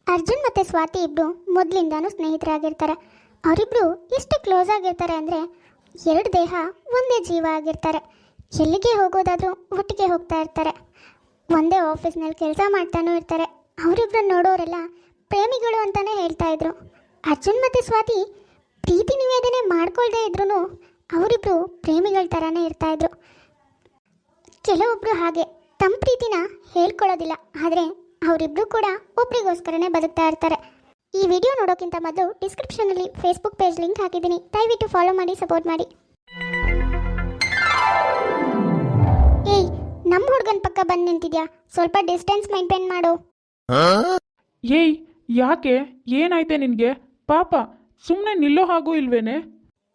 ಅರ್ಜುನ್ ಮತ್ತು ಸ್ವಾತಿ ಇಬ್ಬರು ಮೊದಲಿಂದಾನು ಸ್ನೇಹಿತರಾಗಿರ್ತಾರೆ. ಅವರಿಬ್ಬರು ಎಷ್ಟು ಕ್ಲೋಸ್ ಆಗಿರ್ತಾರೆ ಅಂದರೆ ಎರಡು ದೇಹ ಒಂದೇ ಜೀವ ಆಗಿರ್ತಾರೆ. ಎಲ್ಲಿಗೆ ಹೋಗೋದಾದರೂ ಒಟ್ಟಿಗೆ ಹೋಗ್ತಾ ಇರ್ತಾರೆ. ಒಂದೇ ಆಫೀಸ್ನಲ್ಲಿ ಕೆಲಸ ಮಾಡ್ತಾನೂ ಇರ್ತಾರೆ. ಅವರಿಬ್ಬರನ್ನ ನೋಡೋರೆಲ್ಲ ಪ್ರೇಮಿಗಳು ಅಂತಲೇ ಹೇಳ್ತಾ ಇದ್ರು. ಅರ್ಜುನ್ ಮತ್ತು ಸ್ವಾತಿ ಪ್ರೀತಿ ನಿವೇದನೆ ಮಾಡ್ಕೊಳ್ದೇ ಇದ್ರೂ ಅವರಿಬ್ಬರು ಪ್ರೇಮಿಗಳ ಥರನೇ ಇರ್ತಾಯಿದ್ರು. ಕೆಲವೊಬ್ಬರು ಹಾಗೆ ತಮ್ಮ ಪ್ರೀತಿನ ಹೇಳ್ಕೊಳ್ಳೋದಿಲ್ಲ, ಆದರೆ ಅವರಿಬ್ಬರು ಕೂಡ ಒಬ್ರಿಗೋಸ್ಕರನೇ ಬದುಕ್ತಾ ಇರ್ತಾರೆ. ಈ ವಿಡಿಯೋ ನೋಡೋಕ್ಕಿಂತ ಮೊದಲು ಡಿಸ್ಕ್ರಿಪ್ಷನಲ್ಲಿ ಫೇಸ್ಬುಕ್ ಪೇಜ್ ಲಿಂಕ್ ಹಾಕಿದ್ದೀನಿ, ದಯವಿಟ್ಟು ಫಾಲೋ ಮಾಡಿ, ಸಪೋರ್ಟ್ ಮಾಡಿ. ಏಯ್, ನಮ್ಮ ಹುಡುಗನ ಪಕ್ಕ ಬಂದು ನಿಂತಿದ್ಯಾ? ಸ್ವಲ್ಪ ಡಿಸ್ಟೆನ್ಸ್ ಮೇಂಟೈನ್ ಮಾಡು. ಏಯ್, ಯಾಕೆ? ಏನಾಯ್ತೆ ನಿನಗೆ? ಪಾಪ ಸುಮ್ಮನೆ ನಿಲ್ಲೋ ಹಾಗೂ ಇಲ್ವೇನೆ?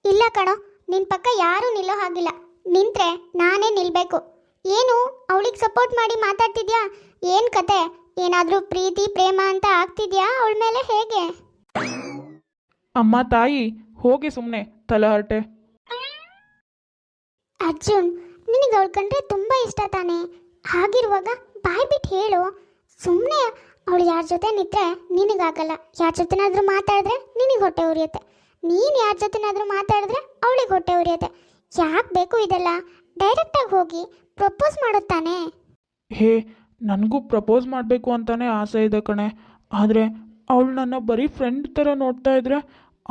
ಇಲ್ಲ ಕಣೋ, ನಿನ್ನ ಪಕ್ಕ ಯಾರೂ ನಿಲ್ಲೋ ಹಾಗಿಲ್ಲ. ನಿಂತ್ರೆ ನಾನೇ ನಿಲ್ಲಬೇಕು. ಏನು ಅವಳಿಗೆ ಸಪೋರ್ಟ್ ಮಾಡಿ ಮಾತಾಡ್ತಿದ್ಯಾ? ಏನು ಕತೆ? ಏನಾದರೂ ಪ್ರೀತಿ ಪ್ರೇಮ ಅಂತ ಆಗ್ತಿದ್ಯಾ ಅವಳ ಮೇಲೆ? ಹೇಗೆ? ಅಮ್ಮ ತಾಯಿ, ಹೋಗಿ ಸುಮ್ಮನೆ ತಲಹರಟೆ. ಅರ್ಜುನ್, ನಿನಗೆ ಅವಳು ಕಂಡ್ರೆ ತುಂಬ ಇಷ್ಟ ತಾನೆ? ಹಾಗಿರುವಾಗ ಬಾಯ್ ಬಿಟ್ಟು ಹೇಳು. ಸುಮ್ಮನೆ ಅವಳು ಯಾರ ಜೊತೆ ನಿಂತ್ರೆ ನಿನಗಾಗಲ್ಲ, ಯಾರ ಜೊತೆನಾದರೂ ಮಾತಾಡಿದ್ರೆ ನಿನಗೆ ಹೊಟ್ಟೆ ಉರಿಯುತ್ತೆ, ನೀನು ಯಾರ ಜೊತೆನಾದರೂ ಮಾತಾಡಿದ್ರೆ ಅವಳಿಗೆ ಹೊಟ್ಟೆ ಉರಿಯುತ್ತೆ. ಯಾಕೆ ಬೇಕು ಇದೆಲ್ಲ? ಡೈರೆಕ್ಟಾಗಿ ಹೋಗಿ ಪ್ರಪೋಸ್ ಮಾಡುತ್ತಾನೆ. ಹೇ, ನನಗೂ ಪ್ರಪೋಸ್ ಮಾಡಬೇಕು ಅಂತಾನೆ ಆಸೆ ಇದೆ ಕಣೆ. ಆದರೆ ಅವಳು ನನ್ನ ಬರೀ ಫ್ರೆಂಡ್ ಥರ ನೋಡ್ತಾ ಇದ್ರೆ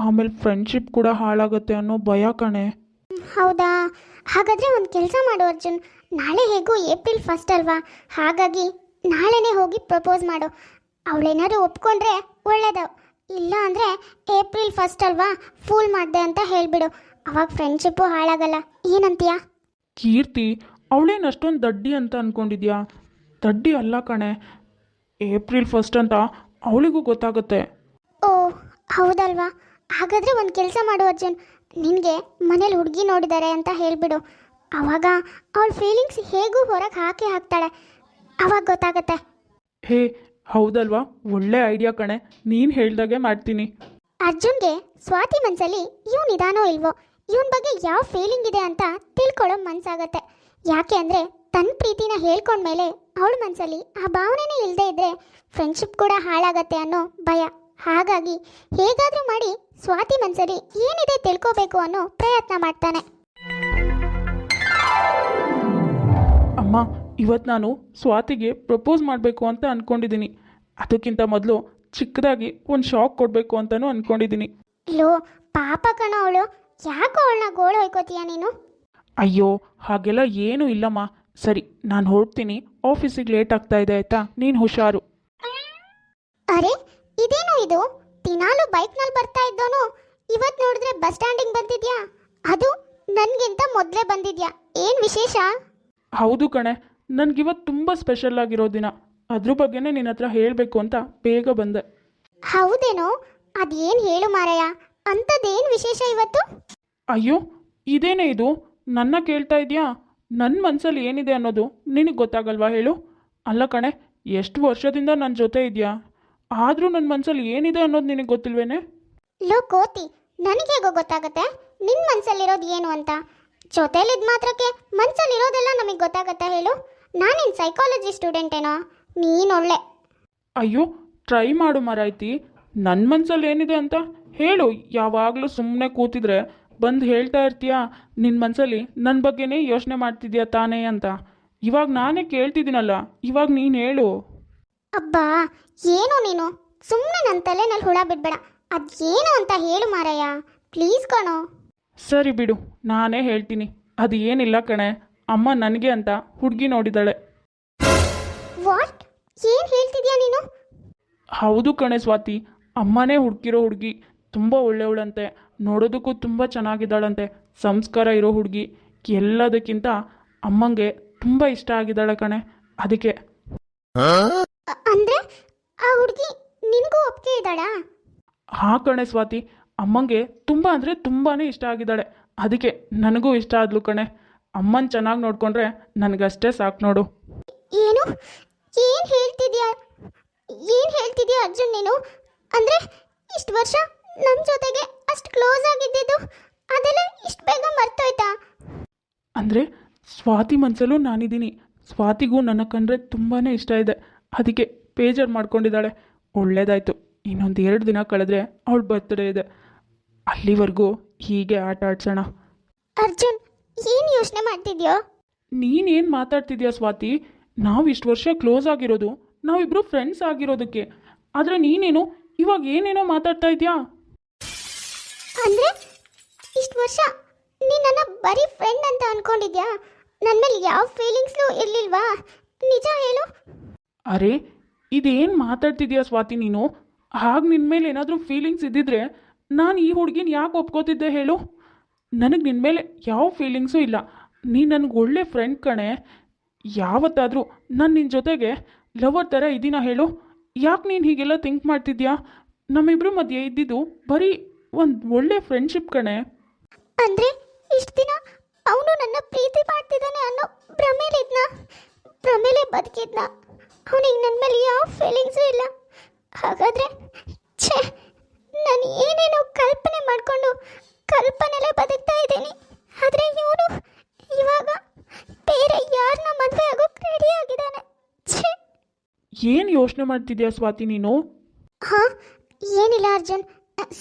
ಆಮೇಲೆ ಫ್ರೆಂಡ್ಶಿಪ್ ಕೂಡ ಹಾಳಾಗುತ್ತೆ ಅನ್ನೋ ಭಯ ಕಣೆ. ಹೌದಾ? ಹಾಗಾದರೆ ಒಂದು ಕೆಲಸ ಮಾಡು ಅರ್ಜುನ್. ನಾಳೆ ಹೇಗೂ ಏಪ್ರಿಲ್ 1 ಅಲ್ವಾ? ಹಾಗಾಗಿ ನಾಳೆನೇ ಹೋಗಿ ಪ್ರಪೋಸ್ ಮಾಡು. ಅವಳೇನಾದ್ರು ಒಪ್ಕೊಂಡ್ರೆ ಒಳ್ಳೇದು, ಇಲ್ಲ ಅಂದರೆ ಏಪ್ರಿಲ್ 1 ಅಲ್ವಾ, ಫೂಲ್ ಮಾಡಿದೆ ಅಂತ ಹೇಳಿಬಿಡು. ಅವಾಗ ಫ್ರೆಂಡ್ಶಿಪ್ಪು ಹಾಳಾಗಲ್ಲ. ಏನಂತೀಯ? ಕೀರ್ತಿ, ಅವಳೇನು ಅಷ್ಟೊಂದು ದಡ್ಡಿ ಅಂತ ಅಂದ್ಕೊಂಡಿದ್ಯಾ? ದಡ್ಡಿ ಅಲ್ಲ ಕಣೆ. ಏಪ್ರಿಲ್ 1 ಅಂತ ಅವಳಿಗೂ ಗೊತ್ತಾಗುತ್ತೆ. ಓ ಹೌದಲ್ವಾ? ಹಾಗಾದರೆ ಒಂದು ಕೆಲಸ ಮಾಡು ಅರ್ಜುನ್, ನಿನಗೆ ಮನೇಲಿ ಹುಡುಗಿ ನೋಡಿದ್ದಾರೆ ಅಂತ ಹೇಳಿಬಿಡು. ಆವಾಗ ಅವಳ ಫೀಲಿಂಗ್ಸ್ ಹೇಗೂ ಹೊರಗೆ ಹಾಕ್ತಾಳೆ, ಅವಾಗ ಗೊತ್ತಾಗುತ್ತೆ. ಹೇ, ಹೌದಲ್ವಾ? ಒಳ್ಳೆ ಐಡಿಯಾ ಕಣೆ. ನೀನು ಹೇಳ್ದಾಗೆ ಮಾಡ್ತೀನಿ. ಅರ್ಜುನ್ಗೆ ಸ್ವಾತಿ ಮನಸ್ಸಲ್ಲಿ ಇವನು ಇದಾನೋ ಇಲ್ವೋ, ಇವನ ಬಗ್ಗೆ ಯಾವ ಫೀಲಿಂಗ್ ಇದೆ ಅಂತ ತಿಳ್ಕೊಳ್ಳೋ ಮನಸ್ಸಾಗತ್ತೆ. ಯಾಕೆ ಅಂದರೆ ತನ್ನ ಪ್ರೀತಿನ ಹೇಳ್ಕೊಂಡ್ಮೇಲೆ ಅವಳ ಮನಸ್ಸಲ್ಲಿ ಆ ಭಾವನೆನೇ ಇಲ್ಲದೆ ಇದ್ದರೆ ಫ್ರೆಂಡ್ಶಿಪ್ ಕೂಡ ಹಾಳಾಗತ್ತೆ ಅನ್ನೋ ಭಯ. ಹಾಗಾಗಿ ಹೇಗಾದರೂ ಮಾಡಿ ಸ್ವಾತಿ ಮನಸ್ಸಲ್ಲಿ ಏನಿದೆ ತಿಳ್ಕೋಬೇಕು ಅನ್ನೋ ಪ್ರಯತ್ನ ಮಾಡ್ತಾನೆ. ಅಮ್ಮ, ಇವತ್ತು ನಾನು ಸ್ವಾತಿಗೆ ಪ್ರಪೋಸ್ ಮಾಡಬೇಕು ಅಂತ ಅಂದ್ಕೊಂಡಿದ್ದೀನಿ. ಅದಕ್ಕಿಂತ ಮೊದಲು ಚಿಕ್ಕದಾಗಿ ಒಂದು ಶಾಕ್ ಕೊಡಬೇಕು ಅಂತಲೂ ಅಂದ್ಕೊಂಡಿದ್ದೀನಿ. ಲೋ ಪಾಪ ಕಣ ಅವಳು, ಯಾಕೋ ಅವಳನ್ನ ಗೋಳು ಹೊಯ್ಕೋತೀಯ ನೀನು? ಅಯ್ಯೋ, ಹಾಗೆಲ್ಲ ಏನೂ ಇಲ್ಲಮ್ಮ. ಸರಿ, ನಾನು ಹೊರಡ್ತೀನಿ. ಆಫೀಸಿಗೆ ಲೇಟ್ ಆಗ್ತಾ ಇದೆ, ಆಯಿತಾ? ನೀನು ಹುಷಾರು. ಅರೆ, ಇದೇನು ಇದು? ದಿನಾಲು ಬೈಕ್ನಲ್ಲಿ ಬರ್ತಾ ಇದ್ದೋನು ಇವತ್ತು ನೋಡಿದ್ರೆ ಬಸ್ ಸ್ಟ್ಯಾಂಡಿಗೆ ಬಂದಿದ್ಯಾ? ಅದು ನನಗಿಂತ ಮೊದಲೇ ಬಂದಿದ್ಯಾ? ಏನು ವಿಶೇಷ? ಹೌದು ಕಣೆ, ನನಗಿವತ್ತು ತುಂಬ ಸ್ಪೆಷಲ್ ಆಗಿರೋ ದಿನ. ಅದ್ರ ಬಗ್ಗೆನೇ ನಿನ್ನ ಹತ್ರ ಹೇಳಬೇಕು ಅಂತ ಬೇಗ ಬಂದೆ. ಹೌದೇನೋ? ಅದೇನು ಹೇಳು ಮಾರಯ್ಯ, ಅಂಥದ್ದೇನು ವಿಶೇಷ ಇವತ್ತು? ಅಯ್ಯೋ, ಇದೇನೇ ಇದು? ನನ್ನ ಕೇಳ್ತಾ ಇದೆಯಾ? ನನ್ನ ಮನಸ್ಸಲ್ಲಿ ಏನಿದೆ ಅನ್ನೋದು ನಿನಗೆ ಗೊತ್ತಾಗಲ್ವಾ ಹೇಳು? ಅಲ್ಲ ಕಣೆ, ಎಷ್ಟು ವರ್ಷದಿಂದ ನನ್ನ ಜೊತೆ ಇದೆಯಾ, ಆದರೂ ನನ್ನ ಮನಸ್ಸಲ್ಲಿ ಏನಿದೆ ಅನ್ನೋದು ನಿನಗೆ ಗೊತ್ತಿಲ್ವೇನೆ? ಲೋ ಕೋತಿ, ನನಗೆ ಹೇಗೋ ಗೊತ್ತಾಗತ್ತೆ ನಿನ್ನ ಮನಸ್ಸಲ್ಲಿರೋದು ಏನು ಅಂತ? ಜೊತೆಲಿದ್ದ ಮಾತ್ರಕ್ಕೆ ಮನಸ್ಸಲ್ಲಿರೋದೆಲ್ಲ ನಮಗೆ ಗೊತ್ತಾಗತ್ತಾ ಹೇಳು? ನಾನೇನು ಸೈಕಾಲಜಿ ಸ್ಟೂಡೆಂಟೇನೋ? ನೀನೊಳ್ಳೆ. ಅಯ್ಯೋ, ಟ್ರೈ ಮಾಡು ಮಾರಾಯ್ತಿ. ನನ್ನ ಮನಸ್ಸಲ್ಲಿ ಏನಿದೆ ಅಂತ ಹೇಳು. ಯಾವಾಗಲೂ ಸುಮ್ಮನೆ ಕೂತಿದ್ರೆ ಬಂದು ಹೇಳ್ತಾ ಇರ್ತೀಯಾ ನಿನ್ನ ಮನಸ್ಸಲ್ಲಿ ನನ್ನ ಬಗ್ಗೆನೇ ಯೋಚನೆ ಮಾಡ್ತಿದ್ಯಾ ತಾನೇ ಅಂತ. ಇವಾಗ ನಾನೇ ಕೇಳ್ತಿದ್ದೀನಲ್ಲ, ಇವಾಗ ನೀನು ಹೇಳು. ಅಬ್ಬಾ, ಏನು ನೀನು? ಸುಮ್ಮನೆ ನನ್ನ ತಲೆನಲ್ಲಿ ಹುಳ ಬಿಡಬೇಡ. ಅದೇನು ಅಂತ ಹೇಳು ಮಾರಯ್ಯ, ಪ್ಲೀಸ್ ಕಣೋ. ಸರಿ ಬಿಡು, ನಾನೇ ಹೇಳ್ತೀನಿ. ಅದು ಏನಿಲ್ಲ ಕಣೆ, ಅಮ್ಮ ನನಗೆ ಅಂತ ಹುಡುಗಿ ನೋಡಿದಾಳೆ. ವಾಟ್? ಏನು ಹೇಳ್ತಿದ್ಯಾ ನೀನು? ಹೌದು ಕಣೆ ಸ್ವಾತಿ, ಅಮ್ಮನೇ ಹುಡುಕಿರೋ ಹುಡುಗಿ. ತುಂಬ ಒಳ್ಳೆಯವಳಂತೆ, ನೋಡೋದಕ್ಕೂ ತುಂಬ ಚೆನ್ನಾಗಿದ್ದಾಳಂತೆ, ಸಂಸ್ಕಾರ ಇರೋ ಹುಡುಗಿ. ಎಲ್ಲದಕ್ಕಿಂತ ಅಮ್ಮಂಗೆ ತುಂಬ ಇಷ್ಟ ಆಗಿದ್ದಾಳೆ ಕಣೆ, ಅದಕ್ಕೆ. ಅಂದ್ರೆ ಆ ಹುಡುಗಿ ನಿನಗೂ ಒಪ್ಪಿಗೆ ಇದ್ದಾಳಾ? ಹಾಂ ಕಣೆ ಸ್ವಾತಿ, ಅಮ್ಮಂಗೆ ತುಂಬ ಅಂದರೆ ತುಂಬಾ ಇಷ್ಟ ಆಗಿದ್ದಾಳೆ, ಅದಕ್ಕೆ ನನಗೂ ಇಷ್ಟ ಆದ್ಲು ಕಣೆ. ಅಮ್ಮನ ಚೆನ್ನಾಗಿ ನೋಡಿಕೊಂಡ್ರೆ ನನಗಷ್ಟೇ ಸಾಕು ನೋಡು. ಏನು ಏನು ಹೇಳ್ತಿದ್ಯಾ? ಏನು ಹೇಳ್ತಿದ್ಯಾ ಅರ್ಜುನ್ ನೀನು? ಅಂದರೆ ಇಷ್ಟು ವರ್ಷ ನಮ್ಮ ಜೊತೆಗೆ ಅಷ್ಟು ಕ್ಲೋಸ್ ಆಗಿದ್ದಿದ್ದು ಅದೆಲ್ಲ ಇಷ್ಟು ಬೇಗ ಮರ್ತೋಯ್ತಾ? ಅಂದರೆ ಸ್ವಾತಿ ಮನಸ್ಸಲ್ಲೂ ನಾನಿದ್ದೀನಿ. ಸ್ವಾತಿಗೂ ನನ್ನ ಕಂಡ್ರೆ ತುಂಬಾ ಇಷ್ಟ ಇದೆ, ಅದಕ್ಕೆ ಬೇಜಾರು ಮಾಡ್ಕೊಂಡಿದ್ದಾಳೆ. ಒಳ್ಳೇದಾಯಿತು. ಇನ್ನೊಂದು 2 ದಿನ ಕಳೆದ್ರೆ ಅವಳ ಬರ್ತ್ಡೇ ಇದೆ. ಅಲ್ಲಿವರೆಗೂ ಹೀಗೆ ಆಟ ಆಡ್ಸೋಣ. ಅರ್ಜುನ್, ಏನು ಯೋಚನೆ ಮಾಡ್ತಿದ್ಯೋ? ನೀನೇನು ಮಾತಾಡ್ತಿದ್ಯಾ ಸ್ವಾತಿ? ನಾವು ಇಷ್ಟು ವರ್ಷ ಕ್ಲೋಸ್ ಆಗಿರೋದು ನಾವಿಬ್ಬರು ಫ್ರೆಂಡ್ಸ್ ಆಗಿರೋದಕ್ಕೆ. ಆದರೆ ನೀನೇನು ಇವಾಗ ಏನೇನೋ ಮಾತಾಡ್ತಾ ಇದೆಯಾ? ಅಂದರೆ ಇಷ್ಟು ವರ್ಷ ನೀನು ನನ್ನ ಬರೀ ಫ್ರೆಂಡ್ ಅಂತ ಅನ್ಕೊಂಡಿದ್ಯಾ? ನನ್ನ ಮೇಲೆ ಯಾವ ಫೀಲಿಂಗ್ಸ್ಲೂ ಇರಲಿಲ್ವಾ? ನಿಜ ಹೇಳು. ಅರೆ, ಇದೇನು ಮಾತಾಡ್ತಿದ್ಯಾ ಸ್ವಾತಿ ನೀನು? ಹಾಗೆ ನಿನ್ನ ಮೇಲೆ ಏನಾದರೂ ಫೀಲಿಂಗ್ಸ್ ಇದ್ದಿದ್ರೆ ನಾನು ಈ ಹುಡುಗಿನ ಯಾಕೆ ಒಪ್ಕೋತಿದ್ದೆ ಹೇಳು? ನನಗೆ ನಿನ್ನ ಮೇಲೆ ಯಾವ ಫೀಲಿಂಗ್ಸೂ ಇಲ್ಲ. ನೀನು ನನಗೆ ಒಳ್ಳೆ ಫ್ರೆಂಡ್ ಕಣೆ. ಯಾವತ್ತಾದರೂ ನಾನು ನಿನ್ನ ಜೊತೆಗೆ ಲವರ್ ಥರ ಇದ್ದೀನ ಹೇಳು? ಯಾಕೆ ನೀನು ಹೀಗೆಲ್ಲ ಥಿಂಕ್ ಮಾಡ್ತಿದ್ಯಾ? ನಮ್ಮಿಬ್ಬರ ಮಧ್ಯೆ ಇದ್ದಿದ್ದು ಬರೀ ಒಂದು ಒಳ್ಳೆ ಫ್ರೆಂಡ್ಶಿಪ್ ಕಣೆ. ಅಂದರೆ ಇಷ್ಟು ದಿನ ಅವನು ನನ್ನ ಪ್ರೀತಿ ಮಾಡ್ತಿದ್ದಾನೆ ಅನ್ನೋ ಭ್ರಮೇಲೆ ಬದುಕಿದ್ನ. ಅವನಿಗೆ ನನ್ನ ಮೇಲೆ ಯಾವ ಫೀಲಿಂಗ್ಸೂ ಇಲ್ಲ. ಹಾಗಾದರೆ ಛೇ, ನಾನು ಏನೇನೋ ಕಲ್ಪನೆ ಮಾಡಿಕೊಂಡು ಕಲ್ಪನೆಲೇ ಬದುಕ್ತಾ ಇದ್ದೀನಿ. ಆದರೆ ಇವನು ಇವಾಗ ಬೇರೆ ಯಾರನ್ನ ಮದುವೆ ಆಗೋಕ್ಕೆ ರೆಡಿ ಆಗಿದ್ದಾನೆ. ಛೇ, ಏನು ಯೋಚನೆ ಮಾಡ್ತಿದ್ಯಾ ಸ್ವಾತಿ ನೀನು? ಹಾಂ, ಏನಿಲ್ಲ ಅರ್ಜುನ್.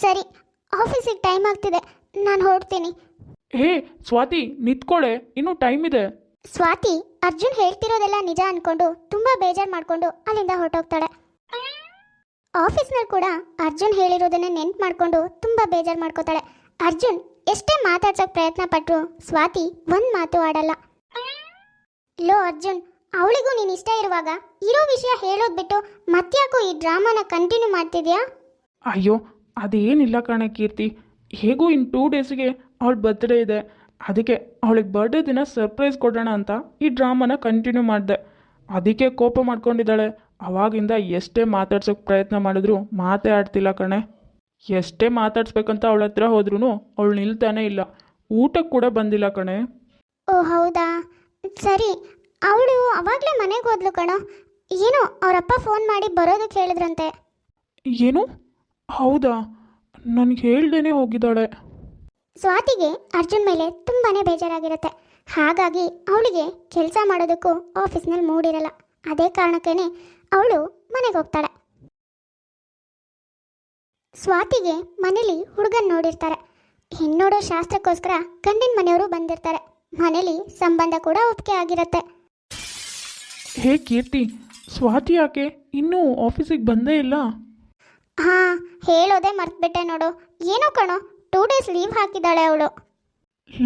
ಸರಿ, ಆಫೀಸಿಗೆ ಟೈಮ್ ಆಗ್ತಿದೆ, ನಾನು ಹೊರಡ್ತೀನಿ. ಹೇ ಸ್ವಾತಿ, ನಿಂತ್ಕೊಳ್ಳೆ, ಇನ್ನೂ ಟೈಮ್ ಇದೆ. ಸ್ವಾತಿ ಅರ್ಜುನ್ ಹೇಳ್ತಿರೋದೆಲ್ಲ ನಿಜ ಅನ್ಕೊಂಡು ತುಂಬ ಬೇಜಾರು ಮಾಡಿಕೊಂಡು ಅಲ್ಲಿಂದ ಹೊರಟೋಗ್ತಾಳೆ. ಆಫೀಸ್ನಲ್ಲಿ ಕೂಡ ಅರ್ಜುನ್ ಹೇಳಿರೋದನ್ನೇ ನೆನ್ಪು ಮಾಡಿಕೊಂಡು ತುಂಬ ಬೇಜಾರು ಮಾಡ್ಕೋತಾಳೆ. ಅರ್ಜುನ್ ಎಷ್ಟೇ ಮಾತಾಡ್ಸೋಕೆ ಪ್ರಯತ್ನ ಪಟ್ಟರು ಸ್ವಾತಿ ಒಂದು ಮಾತು ಆಡಲ್ಲ. ಲೋ ಅರ್ಜುನ್, ಅವಳಿಗೂ ನೀನು ಇಷ್ಟ ಇರುವಾಗ ಇರೋ ವಿಷಯ ಹೇಳೋದು ಬಿಟ್ಟು ಮತ್ತ್ಯಾಕೋ ಈ ಡ್ರಾಮಾನ ಕಂಟಿನ್ಯೂ ಮಾಡ್ತಿದ್ಯಾ? ಅಯ್ಯೋ, ಅದೇನಿಲ್ಲ ಕಣೆ ಕೀರ್ತಿ. ಹೇಗೂ ಇನ್ನು 2 ಡೇಸ್ಗೆ ಅವಳ ಬರ್ತ್ಡೇ ಇದೆ. ಅದಕ್ಕೆ ಅವಳಿಗೆ ಬರ್ಡೇ ದಿನ ಸರ್ಪ್ರೈಸ್ ಕೊಡೋಣ ಅಂತ ಈ ಡ್ರಾಮಾನ ಕಂಟಿನ್ಯೂ ಮಾಡಿದೆ. ಅದಕ್ಕೆ ಕೋಪ ಮಾಡ್ಕೊಂಡಿದ್ದಾಳೆ. ಅವಾಗಿಂದ ಎಷ್ಟೇ ಮಾತಾಡ್ಸೋಕ್ಕೆ ಪ್ರಯತ್ನ ಮಾಡಿದ್ರು ಮಾತೇ ಆಡ್ತಿಲ್ಲ ಕಣೆ. ಎಷ್ಟೇ ಮಾತಾಡ್ಸ್ಬೇಕಂತ ಅವಳ ಹತ್ರ ಹೋದ್ರೂ ಅವಳು ನಿಲ್ತಾನೆ ಇಲ್ಲ. ಊಟಕ್ಕೆ ಕೂಡ ಬಂದಿಲ್ಲ ಕಣೆ. ಓ ಹೌದಾ, ಸರಿ. ಅವಳು ಅವಾಗಲೇ ಮನೆಗೆ ಹೋದ್ಲು ಕಣೋ. ಏನೋ ಅವರಪ್ಪ ಫೋನ್ ಮಾಡಿ ಬರೋದಕ್ಕೆ ಹೇಳಿದ್ರಂತೆ. ಏನು? ಹೌದಾ? ನನಗೆ ಹೇಳ್ದೇನೆ ಹೋಗಿದ್ದಾಳೆ. ಸ್ವಾತಿಗೆ ಅರ್ಜುನ್ ಮೇಲೆ ತುಂಬಾ ಬೇಜಾರಾಗಿರುತ್ತೆ. ಹಾಗಾಗಿ ಅವಳಿಗೆ ಕೆಲಸ ಮಾಡೋದಕ್ಕೂ ಆಫೀಸ್ನಲ್ಲಿ ಮೂಡಿರಲ್ಲ. ಅದೇ ಕಾರಣಕ್ಕೇ ಅವಳು ಮನೆಗೆ ಹೋಗ್ತಾಳೆ. ಸ್ವಾತಿಗೆ ಮನೇಲಿ ಹುಡುಗನ್ ನೋಡಿರ್ತಾರೆ. ಹೆಣ್ಣೋಡೋ ಶಾಸ್ತ್ರಕ್ಕೋಸ್ಕರ ಗಂಡಿನ ಮನೆಯವರು ಬಂದಿರ್ತಾರೆ. ಮನೇಲಿ ಸಂಬಂಧ ಕೂಡ ಒಪ್ಪಿಗೆ ಆಗಿರುತ್ತೆ. ಹೇ ಕೀರ್ತಿ, ಸ್ವಾತಿ ಯಾಕೆ ಇನ್ನೂ ಆಫೀಸಿಗೆ ಬಂದೇ ಇಲ್ಲ? ಹಾಂ, ಹೇಳೋದೇ ಮರ್ತ್ಬಿಟ್ಟೆ ನೋಡು. ಏನೋ ಕಣೋ, 2 ಡೇಸ್ ಲೀವ್ ಹಾಕಿದ್ದಾಳೆ ಅವಳು.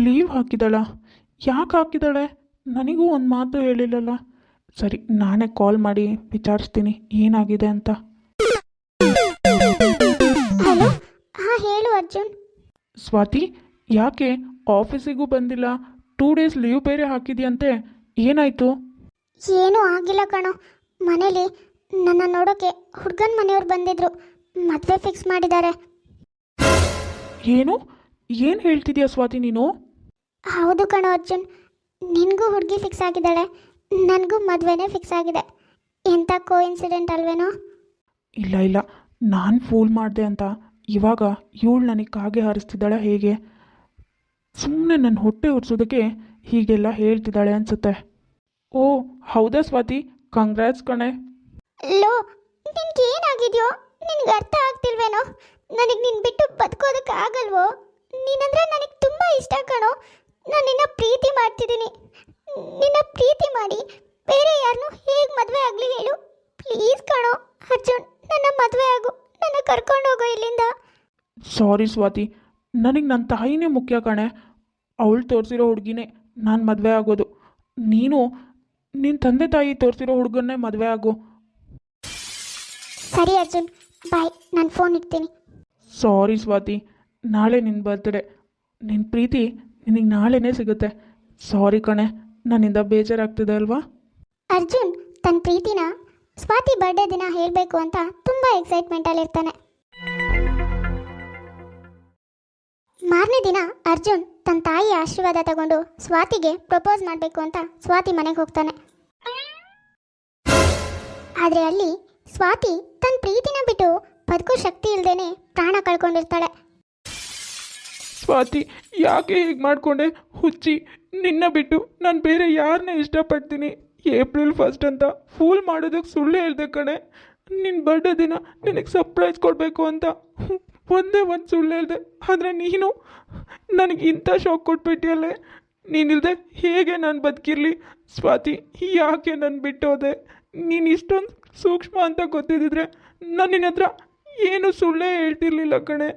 ಲೀವ್ ಹಾಕಿದಾಳ? ಯಾಕೆ ಹಾಕಿದಾಳೆ? ನನಗೂ ಒಂದು ಮಾತು ಹೇಳಿಲ್ಲಲ್ಲ. ಸರಿ, ನಾನೇ ಕಾಲ್ ಮಾಡಿ ವಿಚಾರಿಸ್ತೀನಿ ಏನಾಗಿದೆ ಅಂತ. ಹಲೋ, ಹಾಂ ಹೇಳು ಅರ್ಜುನ್. ಸ್ವಾತಿ, ಯಾಕೆ ಆಫೀಸಿಗೂ ಬಂದಿಲ್ಲ? 2 ಡೇಸ್ ಲೀವ್ ಬೇರೆ ಹಾಕಿದ್ಯಂತೆ, ಏನಾಯಿತು? ಏನೂ ಆಗಿಲ್ಲ ಕಣೋ. ಮನೇಲಿ ನನ್ನ ನೋಡೋಕೆ ಹುಡುಗನ ಮನೆಯವ್ರು ಬಂದಿದ್ರು. ಮದುವೆ ಫಿಕ್ಸ್ ಮಾಡಿದ್ದಾರೆ. ಏನು ಹೇಳ್ತಿದ್ಯಾ ಸ್ವಾತಿ ನೀನು? ಹೌದು ಕಣೋ ಅರ್ಜುನ್, ನಿನಗೂ ಹುಡುಗಿ ಫಿಕ್ಸ್ ಆಗಿದ್ದಾಳೆ, ನನಗೂ ಮದುವೆನೇ ಫಿಕ್ಸ್ ಆಗಿದೆ. ಎಂಥ ಕೋಇನ್ಸಿಡೆಂಟ್ ಅಲ್ವೇನೋ? ಇಲ್ಲ, ನಾನು ಫೂಲ್ ಮಾಡಿದೆ ಅಂತ ಇವಾಗ ಇವಳು ನನಗೆ ಕಾಗೆ ಹಾರಿಸ್ತಿದ್ದಾಳೆ ಹೇಗೆ? ಸುಮ್ಮನೆ ನನ್ನ ಹೊಟ್ಟೆ ಉರ್ಸೋದಕ್ಕೆ ಹೀಗೆಲ್ಲ ಹೇಳ್ತಿದ್ದಾಳೆ ಅನಿಸುತ್ತೆ. ಓ ಹೌದಾ ಸ್ವಾತಿ, ಕಂಗ್ರ್ಯಾಟ್ಸ್ ಕಣೆ. ಲೋ, ನಿನ್ಗೆ ಏನಾಗಿದೆಯೋ? ನಿನಗೆ ಅರ್ಥ ಆಗ್ತಿಲ್ವೇನೋ? ನನಗೆ ನಿನ್ನ ಬಿಟ್ಟು ಬದುಕೋದಕ್ಕೆ ಆಗಲ್ವೋ? ನೀನಂದ್ರೆ ನನಗೆ ತುಂಬ ಇಷ್ಟ ಕಣೋ. ನಾನು ನಿನ್ನ ಪ್ರೀತಿ ಮಾಡ್ತಿದ್ದೀನಿ. ನಿನ್ನ ಪ್ರೀತಿ ಮಾಡಿ ಬೇರೆ ಯಾರನ್ನೂ ಹೇಗೆ ಮದುವೆ ಆಗಲಿ ಹೇಳು? ಪ್ಲೀಸ್ ಕಣೋ ಅರ್ಜುನ್, ನನ್ನ ಮದುವೆ ಆಗು, ನನ್ನ ಕರ್ಕೊಂಡು ಹೋಗೋ ಇಲ್ಲಿಂದ. ಸಾರಿ ಸ್ವಾತಿ, ನನಗೆ ನನ್ನ ತಾಯಿನೇ ಮುಖ್ಯ ಕಣೆ. ಅವಳು ತೋರಿಸಿರೋ ಹುಡುಗಿನೇ ನಾನು ಮದುವೆ ಆಗೋದು. ನೀನು ನಿನ್ನ ತಂದೆ ತಾಯಿ ತೋರಿಸಿರೋ ಹುಡುಗನ್ನೇ ಮದುವೆ ಆಗು. ಸರಿ ಅರ್ಜುನ್, ಬಾಯ್, ನಾನು ಫೋನ್ ಇಡ್ತೀನಿ. ಸಾರಿ ಸ್ವಾತಿ, ನಾಳೆ ನಿನ್ನ ಬರ್ತ್ಡೇ. ನಿನ್ನ ಪ್ರೀತಿ ನಿನಗೆ ನಾಳೆನೇ ಸಿಗುತ್ತೆ. ಸಾರಿ ಕಣೆ, ನನ್ನಿಂದ ಬೇಜಾರಾಗ್ತಿದೆ ಅಲ್ವಾ? ಅರ್ಜುನ್ ತನ್ನ ಪ್ರೀತಿನ ಸ್ವಾತಿ ಬರ್ಡೇ ದಿನ ಹೇಳಬೇಕು ಅಂತ ತುಂಬ ಎಕ್ಸೈಟ್ಮೆಂಟಲ್ಲಿರ್ತಾನೆ. ಮಾರನೇ ದಿನ ಅರ್ಜುನ್ ತನ್ನ ತಾಯಿ ಆಶೀರ್ವಾದ ತಗೊಂಡು ಸ್ವಾತಿಗೆ ಪ್ರಪೋಸ್ ಮಾಡಬೇಕು ಅಂತ ಸ್ವಾತಿ ಮನೆಗೆ ಹೋಗ್ತಾನೆ. ಆದರೆ ಅಲ್ಲಿ ಸ್ವಾತಿ ತನ್ನ ಪ್ರೀತಿನ ಬಿಟ್ಟು ಬದುಕೋ ಶಕ್ತಿ ಇಲ್ಲದೇನೆ ಪ್ರಾಣ ಕಳ್ಕೊಂಡಿರ್ತಾಳೆ. ಸ್ವಾತಿ, ಯಾಕೆ ಹೀಗೆ ಮಾಡಿಕೊಂಡೆ? ಹುಚ್ಚಿ, ನಿನ್ನ ಬಿಟ್ಟು ನಾನು ಬೇರೆ ಯಾರನ್ನೇ ಇಷ್ಟಪಡ್ತೀನಿ. ಏಪ್ರಿಲ್ 1 ಅಂತ ಫೂಲ್ ಮಾಡೋದಕ್ಕೆ ಸುಳ್ಳು ಹೇಳ್ದೆ ಕಣೆ. ನಿನ್ನ ಬರ್ಡೇ ದಿನ ನಿನಗೆ ಸರ್ಪ್ರೈಸ್ ಕೊಡಬೇಕು ಅಂತ ಒಂದೇ ಒಂದು ಸುಳ್ಳು ಹೇಳಿದೆ. ಆದರೆ ನೀನು ನನಗೆ ಇಂಥ ಶಾಕ್ ಕೊಟ್ಬಿಟ್ಟಿಯಲ್ಲೇ. ನೀನಿಲ್ಲದೆ ಹೇಗೆ ನಾನು ಬದುಕಿರಲಿ ಸ್ವಾತಿ? ಯಾಕೆ ನನ್ನ ಬಿಟ್ಟೋದೆ? ನೀನು ಇಷ್ಟೊಂದು ಸೂಕ್ಷ್ಮ ಅಂತ ಗೊತ್ತಿದ್ದಿದ್ರೆ ನಾನು ನಿನ್ನ ಹತ್ರ ಏನು ಸುಳ್ಳೇ ಹೇಳ್ತಿರ್ಲಿಲ್ಲ ಕಣೆ.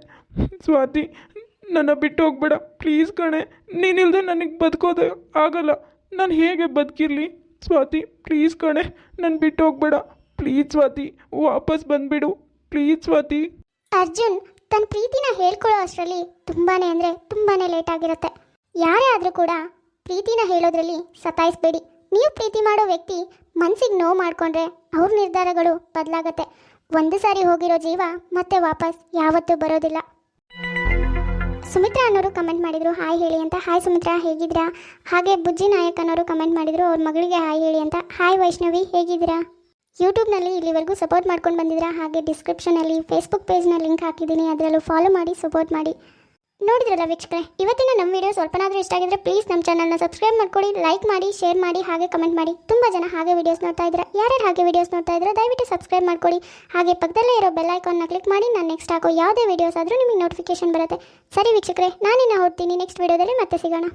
ಸ್ವಾತಿ, ನನ್ನ ಬಿಟ್ಟು ಹೋಗ್ಬೇಡ ಪ್ಲೀಸ್ ಕಣೆ. ನೀನಿಲ್ಲದೆ ನನಗೆ ಬದುಕೋದೆ ಆಗಲ್ಲ. ನಾನು ಹೇಗೆ ಬದುಕಿರಲಿ ಸ್ವಾತಿ? ಪ್ಲೀಸ್ ಕಣೆ, ನನ್ನ ಬಿಟ್ಟು ಹೋಗ್ಬೇಡ ಪ್ಲೀಸ್ ಸ್ವಾತಿ. ವಾಪಸ್ ಬಂದುಬಿಡು ಪ್ಲೀಸ್ ಸ್ವಾತಿ. ಅರ್ಜುನ್ ತನ್ನ ಪ್ರೀತಿನ ಹೇಳ್ಕೊಳ್ಳೋ ಅಷ್ಟರಲ್ಲಿ ತುಂಬಾ ಅಂದರೆ ತುಂಬಾ ಲೇಟ್ ಆಗಿರುತ್ತೆ. ಯಾರೇ ಆದರೂ ಕೂಡ ಪ್ರೀತಿನ ಹೇಳೋದ್ರಲ್ಲಿ ಸತಾಯಿಸ್ಬೇಡಿ. ನೀವು ಪ್ರೀತಿ ಮಾಡೋ ವ್ಯಕ್ತಿ ಮನಸ್ಸಿಗೆ ನೋವು ಮಾಡಿಕೊಂಡ್ರೆ ಅವ್ರ ನಿರ್ಧಾರಗಳು ಬದಲಾಗತ್ತೆ. ಒಂದು ಸಾರಿ ಹೋಗಿರೋ ಜೀವ ಮತ್ತೆ ವಾಪಸ್ ಯಾವತ್ತೂ ಬರೋದಿಲ್ಲ. ಸುಮಿತ್ರಾ ಅನ್ನೋರು ಕಮೆಂಟ್ ಮಾಡಿದರು ಹಾಯ್ ಹೇಳಿ ಅಂತ. ಹಾಯ್ ಸುಮಿತ್ರಾ, ಹೇಗಿದ್ದೀರಾ? ಹಾಗೆ ಬುಜ್ಜಿ ನಾಯಕ್ ಅನ್ನೋರು ಕಮೆಂಟ್ ಮಾಡಿದರು ಅವ್ರ ಮಗಳಿಗೆ ಹಾಯ್ ಹೇಳಿ ಅಂತ. ಹಾಯ್ ವೈಷ್ಣವಿ, ಹೇಗಿದ್ದೀರಾ? ಯೂಟ್ಯೂಬ್ನಲ್ಲಿ ಇಲ್ಲಿವರೆಗೂ ಸಪೋರ್ಟ್ ಮಾಡ್ಕೊಂಡು ಬಂದಿದ್ದೀರಾ. ಹಾಗೆ ಡಿಸ್ಕ್ರಿಪ್ಷನಲ್ಲಿ ಫೇಸ್ಬುಕ್ ಪೇಜ್ನ ಲಿಂಕ್ ಹಾಕಿದ್ದೀನಿ, ಅದರಲ್ಲೂ ಫಾಲೋ ಮಾಡಿ ಸಪೋರ್ಟ್ ಮಾಡಿ. ನೋಡಿದ್ರಲ್ಲ ವೀಕ್ಷಕರೇ, ಇವತ್ತಿನ ನಮ್ಮ ವಿಡಿಯೋ ಸ್ವಲ್ಪನಾದರೂ ಇಷ್ಟ ಆಗಿದ್ರೆ ಪ್ಲೀಸ್ ನಮ್ಮ ಚಾನಲ್ನ ಸಬ್ಸ್ಕ್ರೈಬ್ ಮಾಡ್ಕೊಳ್ಳಿ, ಲೈಕ್ ಮಾಡಿ, ಶೇರ್ ಮಾಡಿ, ಹಾಗೆ ಕಮೆಂಟ್ ಮಾಡಿ. ತುಂಬ ಜನ ಹಾಗೆ ವೀಡಿಯೋಸ್ ನೋಡ್ತಾ ಇದ್ದಾರೆ. ಯಾರ್ಯಾರು ಹಾಗೆ ವೀಡಿಯೋಸ್ ನೋಡ್ತಾ ಇದ್ರೆ ದಯವಿಟ್ಟು ಸಬ್ಸ್ಕ್ರೈಬ್ ಮಾಡ್ಕೊಳ್ಳಿ. ಹಾಗೆ ಪಕ್ಕದಲ್ಲೇ ಇರೋ ಬೆಲ್ ಐಕಾನ್ನ ಕ್ಲಿಕ್ ಮಾಡಿ. ನಾನು ನೆಕ್ಸ್ಟ್ ಹಾಕೋ ಯಾವುದೇ ವೀಡಿಯೋಸ್ ಆದರೂ ನಿಮಗೆ ನೋಟಿಫಿಕೇಶನ್ ಬರುತ್ತೆ. ಸರಿ ವೀಕ್ಷಕರೇ, ನಾನಿನ್ನ ಹೊರಡ್ತೀನಿ. ನೆಕ್ಸ್ಟ್ ವೀಡಿಯೋದಲ್ಲಿ ಮತ್ತೆ ಸಿಗೋಣ.